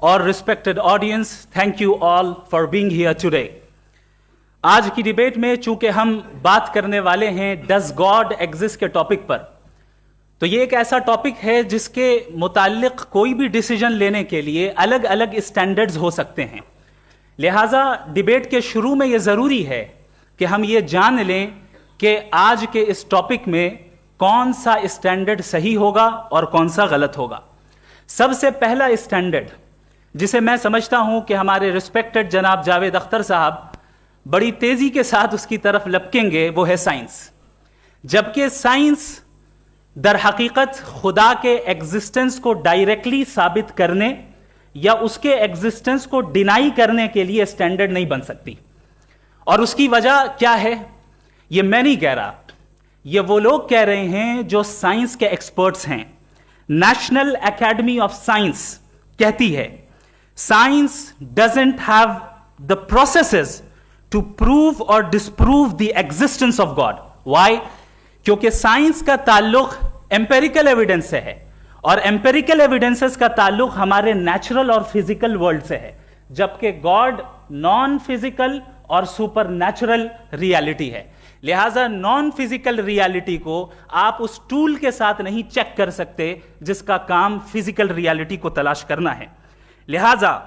اور respected audience, thank you all for being here today. آج کی ڈیبیٹ میں چونکہ ہم بات کرنے والے ہیں Does God exist کے ٹاپک پر، تو یہ ایک ایسا ٹاپک ہے جس کے متعلق کوئی بھی ڈیسیجن لینے کے لیے الگ الگ اسٹینڈرڈز ہو سکتے ہیں. لہٰذا ڈیبیٹ کے شروع میں یہ ضروری ہے کہ ہم یہ جان لیں کہ آج کے اس ٹاپک میں کون سا اسٹینڈرڈ صحیح ہوگا اور کون سا غلط ہوگا. سب سے پہلا اسٹینڈرڈ جسے میں سمجھتا ہوں کہ ہمارے ریسپیکٹڈ جناب جاوید اختر صاحب بڑی تیزی کے ساتھ اس کی طرف لپکیں گے، وہ ہے سائنس. جبکہ سائنس در حقیقت خدا کے ایگزسٹنس کو ڈائریکٹلی ثابت کرنے یا اس کے ایگزسٹنس کو ڈینائی کرنے کے لیے اسٹینڈرڈ نہیں بن سکتی. اور اس کی وجہ کیا ہے؟ یہ میں نہیں کہہ رہا، یہ وہ لوگ کہہ رہے ہیں جو سائنس کے ایکسپرٹس ہیں. نیشنل اکیڈمی آف سائنس کہتی ہے science doesn't have the processes to prove اور disprove the existence of God. Why? کیونکہ سائنس کا تعلق ایمپیریکل ایویڈنس سے ہے، اور ایمپیریکل ایویڈنسز کا تعلق ہمارے نیچرل اور فزیکل ورلڈ سے ہے، جبکہ گاڈ نان فزیکل اور سپر نیچرل ریالٹی ہے. لہٰذا نان فزیکل ریالٹی کو آپ اس ٹول کے ساتھ نہیں چیک کر سکتے جس کا کام فزیکل ریالٹی کو تلاش کرنا ہے. لہٰذا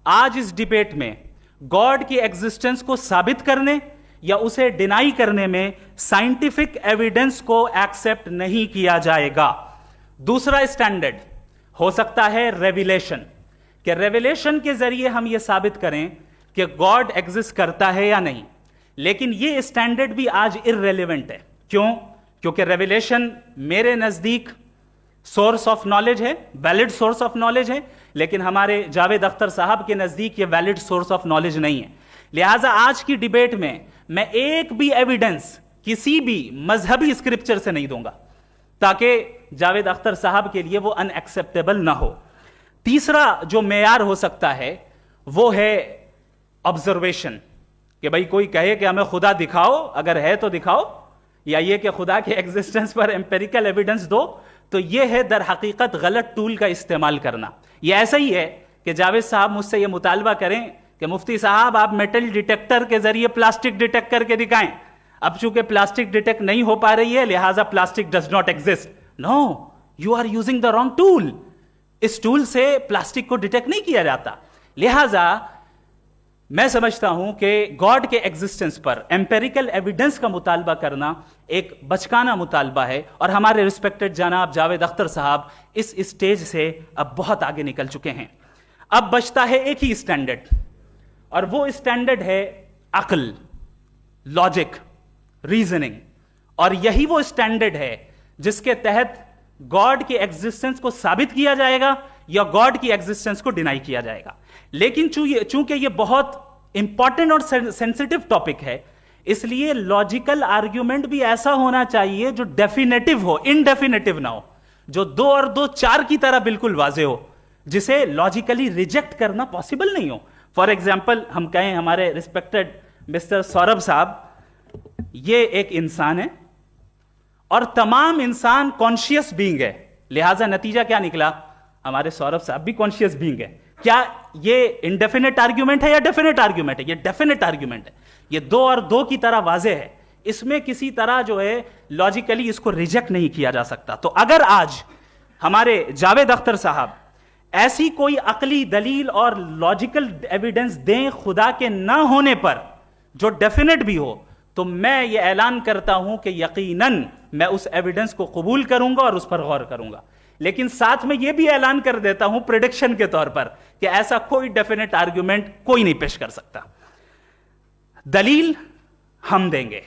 آج اس ڈیبیٹ میں گاڈ کی ایگزسٹنس کو ثابت کرنے یا اسے ڈینائی کرنے میں سائنٹیفک ایویڈنس کو ایکسپٹ نہیں کیا جائے گا. دوسرا اسٹینڈرڈ ہو سکتا ہے ریویلیشن، کہ ریویلیشن کے ذریعے ہم یہ ثابت کریں کہ گاڈ ایگزسٹ کرتا ہے یا نہیں. لیکن یہ اسٹینڈرڈ بھی آج ارریلیونٹ ہے. کیوں؟ کیونکہ ریویلیشن میرے نزدیک سورس آف نالج ہے، ویلڈ سورس آف نالج ہے، لیکن ہمارے جاوید اختر صاحب کے نزدیک یہ ویلڈ سورس آف نالج نہیں ہے. لہٰذا آج کی ڈیبیٹ میں ایک بھی ایویڈنس کسی بھی مذہبی اسکرپچر سے نہیں دوں گا تاکہ جاوید اختر صاحب کے لیے وہ ان ایکسیپٹیبل نہ ہو. تیسرا جو معیار ہو سکتا ہے وہ ہے آبزرویشن، کہ بھائی کوئی کہے کہ ہمیں خدا دکھاؤ، اگر ہے تو دکھاؤ، یا یہ کہ خدا کے ایگزسٹنس پر ایمپیریکل ایویڈنس دو. تو یہ ہے در حقیقت غلط ٹول کا استعمال کرنا. یہ ایسا ہی ہے کہ جاوید صاحب مجھ سے یہ مطالبہ کریں کہ مفتی صاحب آپ میٹل ڈیٹیکٹر کے ذریعے پلاسٹک ڈیٹیکٹ کر کے دکھائیں. اب چونکہ پلاسٹک ڈیٹیکٹ نہیں ہو پا رہی ہے لہٰذا plastic does not exist. No, you are using the wrong tool. اس ٹول سے پلاسٹک کو ڈیٹیکٹ نہیں کیا جاتا. لہٰذا میں سمجھتا ہوں کہ گاڈ کے ایگزسٹنس پر ایمپیریکل ایویڈنس کا مطالبہ کرنا ایک بچکانہ مطالبہ ہے، اور ہمارے ریسپیکٹڈ جناب جاوید اختر صاحب اس اسٹیج سے اب بہت آگے نکل چکے ہیں. اب بچتا ہے ایک ہی اسٹینڈرڈ، اور وہ اسٹینڈرڈ ہے عقل، لاجک، ریزننگ. اور یہی وہ اسٹینڈرڈ ہے جس کے تحت گاڈ کی ایگزسٹنس کو ثابت کیا جائے گا یا گاڈ کی ایگزسٹنس کو ڈینائی کیا جائے گا. لیکن چونکہ یہ بہت امپورٹنٹ اور سینسٹیو ٹاپک ہے، اس لیے لاجیکل آرگیومنٹ بھی ایسا ہونا چاہیے جو ڈیفینیٹو ہو، انڈیفینیٹو نہ ہو، جو 2 اور 2 4 کی طرح بالکل واضح ہو، جسے لاجیکلی ریجیکٹ کرنا پاسبل نہیں ہو. فار ایگزامپل ہم کہیں ہمارے ریسپیکٹڈ مسٹر سوربھ صاحب یہ ایک انسان ہے اور تمام انسان کانشیس بینگ ہے، لہٰذا نتیجہ کیا نکلا؟ ہمارے سوربھ صاحب بھی کانشیس بینگ ہے. کیا یہ انڈیفینٹ آرگیومنٹ ہے یا ڈیفینٹ آرگیومنٹ ہے؟ یہ ڈیفینٹ آرگیومنٹ ہے. یہ 2 اور 2 کی طرح واضح ہے، اس میں کسی طرح جو ہے لاجیکلی اس کو ریجیکٹ نہیں کیا جا سکتا. تو اگر آج ہمارے جاوید اختر صاحب ایسی کوئی عقلی دلیل اور لاجیکل ایویڈنس دیں خدا کے نہ ہونے پر جو ڈیفینٹ بھی ہو، تو میں یہ اعلان کرتا ہوں کہ یقیناً میں اس ایویڈنس کو قبول کروں گا اور اس پر غور کروں گا. لیکن ساتھ میں یہ بھی اعلان کر دیتا ہوں پریڈکشن کے طور پر کہ ایسا کوئی ڈیفینٹ آرگیومنٹ کوئی نہیں پیش کر سکتا. دلیل ہم دیں گے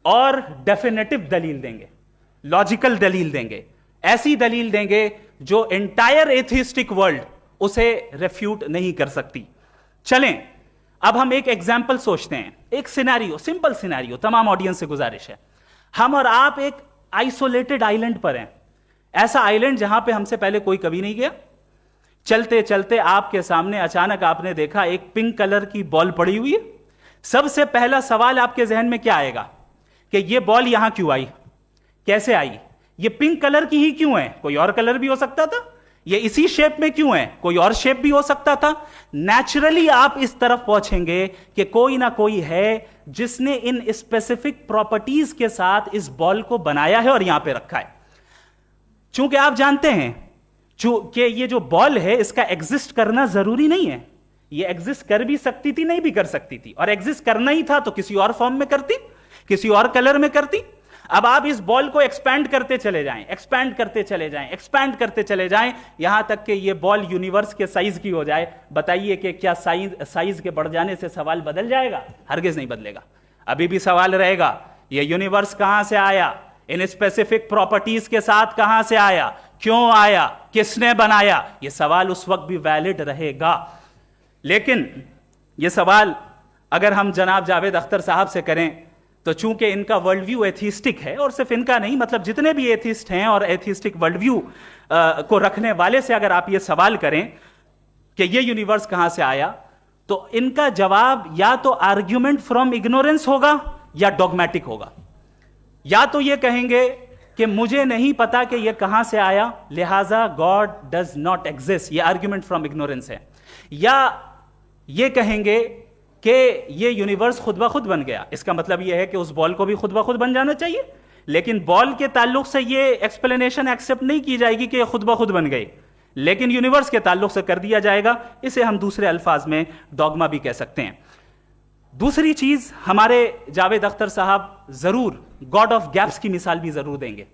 اور ڈیفینیٹو دلیل دیں گے، لاجیکل دلیل دیں گے، ایسی دلیل دیں گے جو انٹائر ایتھیسٹک ورلڈ اسے ریفیوٹ نہیں کر سکتی. چلیں اب ہم ایک ایگزامپل سوچتے ہیں، ایک سینیریو، سمپل سینیریو. تمام آڈینس سے گزارش ہے، ہم اور آپ ایک آئسولیٹڈ آئیلینڈ پر ہیں، ایسا آئیلینڈ جہاں پہ ہم سے پہلے کوئی کبھی نہیں گیا. چلتے چلتے آپ کے سامنے اچانک آپ نے دیکھا ایک پنک کلر کی بال پڑی ہوئی ہے. سب سے پہلا سوال آپ کے ذہن میں کیا آئے گا کہ یہ بال یہاں کیوں آئی، کیسے آئی، یہ پنک کلر کی ہی کیوں ہے؟ کوئی اور کلر بھی ہو سکتا تھا. ये इसी शेप में क्यों है, कोई और शेप भी हो सकता था। नेचुरली आप इस तरफ पहुंचेंगे कि कोई ना कोई है जिसने इन स्पेसिफिक प्रॉपर्टीज के साथ इस बॉल को बनाया है और यहां पे रखा है। चूंकि आप जानते हैं कि ये जो बॉल है इसका एग्जिस्ट करना जरूरी नहीं है, ये एग्जिस्ट कर भी सकती थी, नहीं भी कर सकती थी, और एग्जिस्ट करना ही था तो किसी और फॉर्म में करती, किसी और कलर में करती। अब आप इस बॉल को एक्सपैंड करते चले जाएं, एक्सपैंड करते चले जाएं, एक्सपैंड करते चले जाएं, यहां तक कि ये बॉल यूनिवर्स के साइज की हो जाए। बताइए कि क्या साइज के बढ़ जाने से सवाल बदल जाएगा? हरगिज नहीं बदलेगा। अभी भी सवाल रहेगा, ये यूनिवर्स कहां से आया, इन स्पेसिफिक प्रॉपर्टीज के साथ कहां से आया, क्यों आया, किसने बनाया, यह सवाल उस वक्त भी वैलिड रहेगा। लेकिन यह सवाल अगर हम जनाब जावेद अख्तर साहब से करें तो चूंकि इनका वर्ल्ड व्यू एथिस्टिक है, और सिर्फ इनका नहीं, मतलब जितने भी एथिस्ट हैं और एथिस्टिक वर्ल्ड व्यू को रखने वाले से अगर आप ये सवाल करें कि ये यूनिवर्स कहां से आया, तो इनका जवाब या तो आर्ग्यूमेंट फ्रॉम इग्नोरेंस होगा या डॉगमेटिक होगा। या तो ये कहेंगे कि मुझे नहीं पता कि ये कहां से आया, लिहाजा गॉड डज नॉट एग्जिस्ट, ये आर्ग्यूमेंट फ्रॉम इग्नोरेंस है। या ये कहेंगे कि ये यूनिवर्स खुद ब खुद बन गया, इसका मतलब ये है कि उस बॉल को भी खुद ब खुद बन जाना चाहिए। लेकिन बॉल के ताल्लुक से ये एक्सप्लेनेशन एक्सेप्ट नहीं की जाएगी कि ये खुद ब खुद बन गई, लेकिन यूनिवर्स के ताल्लुक से कर दिया जाएगा। इसे हम दूसरे अल्फाज में डॉगमा भी कह सकते हैं। दूसरी चीज, हमारे जावेद अख्तर साहब जरूर गॉड ऑफ गैप्स की मिसाल भी जरूर देंगे,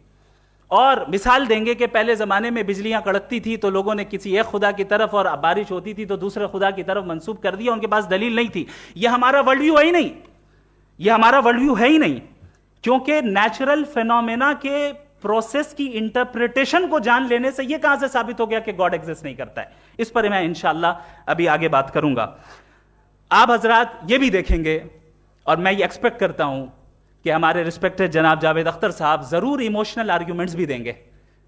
और मिसाल देंगे कि पहले जमाने में बिजलियां कड़कती थी तो लोगों ने किसी एक खुदा की तरफ, और बारिश होती थी तो दूसरे खुदा की तरफ मंसूब कर दिया, उनके पास दलील नहीं थी। यह हमारा वर्ल्ड व्यू है ही नहीं, यह हमारा वर्ल्ड व्यू है ही नहीं, क्योंकि नेचुरल फेनोमेना के प्रोसेस की इंटरप्रिटेशन को जान लेने से यह कहां से साबित हो गया कि गॉड एग्जिस्ट नहीं करता है। इस पर मैं इंशाअल्लाह अभी आगे बात करूंगा। आप हजरात ये भी देखेंगे, और मैं ये एक्सपेक्ट करता हूं कि हमारे रिस्पेक्टेड जनाब जावेद अख्तर साहब जरूर इमोशनल आर्ग्यूमेंट्स भी देंगे,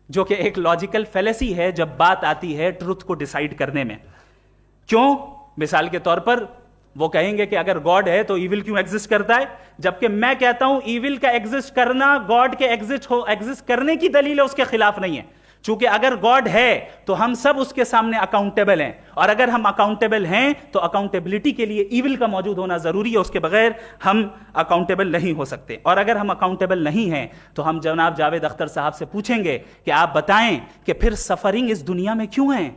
जो कि एक लॉजिकल फेलेसी है जब बात आती है ट्रुथ को डिसाइड करने में। क्यों? मिसाल के तौर पर वो कहेंगे कि अगर गॉड है तो ईविल क्यों एग्जिस्ट करता है, जबकि मैं कहता हूं ईविल का एग्जिस्ट करना गॉड के एग्जिस्ट करने की दलील है, उसके खिलाफ नहीं है। चूंकि अगर गॉड है तो हम सब उसके सामने अकाउंटेबल हैं, और अगर हम अकाउंटेबल हैं तो अकाउंटेबिलिटी के लिए ईविल का मौजूद होना जरूरी है, उसके बगैर हम अकाउंटेबल नहीं हो सकते। और अगर हम अकाउंटेबल नहीं हैं तो हम जनाब जावेद अख्तर साहब से पूछेंगे कि आप बताएं कि फिर सफरिंग इस दुनिया में क्यों है?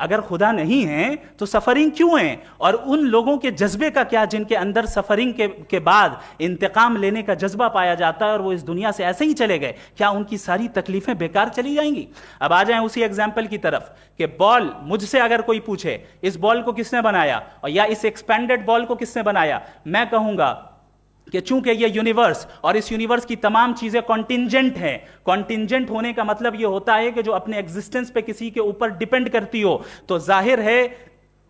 अगर खुदा नहीं है तो सफरिंग क्यों है? और उन लोगों के जज्बे का क्या जिनके अंदर सफरिंग के बाद इंतकाम लेने का जज्बा पाया जाता है और वो इस दुनिया से ऐसे ही चले गए, क्या उनकी सारी तकलीफें बेकार चली जाएंगी? अब आ जाएं उसी एग्जाम्पल की तरफ कि बॉल, मुझसे अगर कोई पूछे इस बॉल को किसने बनाया और या इस एक्सपेंडेड बॉल को किसने बनाया, मैं कहूंगा कि चूंकि ये यूनिवर्स और इस यूनिवर्स की तमाम चीजें कॉन्टिंजेंट हैं। कॉन्टिंजेंट होने का मतलब ये होता है कि जो अपने एग्जिस्टेंस पे किसी के ऊपर डिपेंड करती हो, तो जाहिर है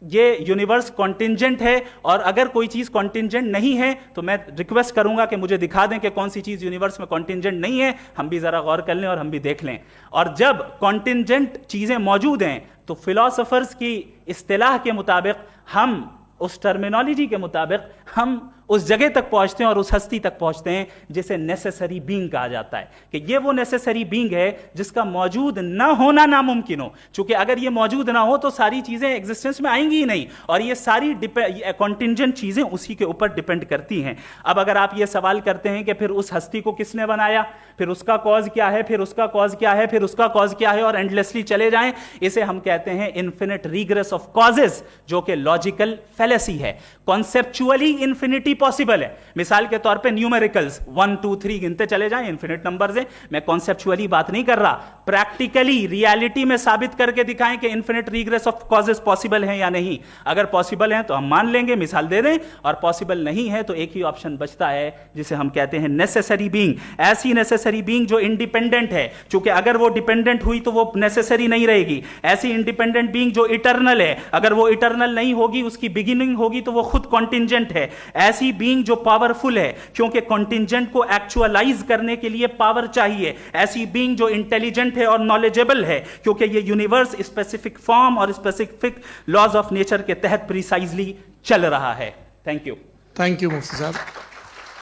ये यूनिवर्स कॉन्टिंजेंट है। और अगर कोई चीज कॉन्टिंजेंट नहीं है तो मैं रिक्वेस्ट करूंगा कि मुझे दिखा दें कि कौन सी चीज यूनिवर्स में कॉन्टिंजेंट नहीं है, हम भी जरा गौर कर लें और हम भी देख लें। और जब कॉन्टिंजेंट चीजें मौजूद हैं तो फिलोसोफर्स की इस्तिलाह के मुताबिक, हम उस टर्मिनोलॉजी के मुताबिक हम उस जगह तक पहुंचते हैं और उस हस्ती तक पहुंचते हैं जिसे नेसेसरी बीइंग कहा जाता है, कि ये वो नेसेसरी बीइंग है जिसका मौजूद ना होना नामुमकिन हो। क्योंकि अगर ये मौजूद ना हो तो सारी चीजें एग्जिस्टेंस में आएंगी ही नहीं, और ये सारी कॉन्टिंजेंट चीजें उसी के ऊपर डिपेंड करती हैं। अब अगर आप ये सवाल करते हैं कि फिर उस हस्ती को किसने बनाया, फिर उसका कॉज क्या है, फिर उसका कॉज क्या है, फिर उसका कॉज क्या है, और एंडलेसली चले जाएं, इसे हम कहते हैं इन्फिनिट रिग्रेस ऑफ कॉजेस, जो कि लॉजिकल फेलेसी है। कॉन्सेप्चुअली इन्फिनिटी पॉसिबल है। मिसाल के तौर पे न्यूमेरिकल्स 1 2 3 गिनते चले जाएं, इन्फिनिट नंबर्स हैं। मैं कॉन्सेप्चुअली बात नहीं कर रहा, प्रैक्टिकली रियलिटी में साबित करके दिखाएं कि infinite regress of causes possible है या नहीं। अगर पॉसिबल है तो हम मान लेंगे, मिसाल दे दें, और पॉसिबल नहीं है तो एक ही ऑप्शन बचता है जिसे हम कहते हैं नेसेसरी बीइंग। ऐसी नेसेसरी बीइंग जो इंडिपेंडेंट है, क्योंकि अगर वो डिपेंडेंट हुई तो वो नेसेसरी नहीं रहेगी। ऐसी इंडिपेंडेंट बीइंग जो इटर्नल है, अगर वो इटर्नल नहीं होगी, उसकी बिगिनिंग होगी तो वो खुद कॉन्टिंजेंट है। ऐसी बीइंग जो पावरफुल है, क्योंकि कॉन्टिंजेंट को एक्चुअलाइज करने के लिए पावर चाहिए। ऐसी बीइंग जो इंटेलिजेंट है और नॉलेजेबल है, क्योंकि ये यूनिवर्स स्पेसिफिक फॉर्म और स्पेसिफिक लॉज ऑफ नेचर के तहत प्रिसाइजली चल रहा है। Thank you. थैंक यू मुफ्ती साहब।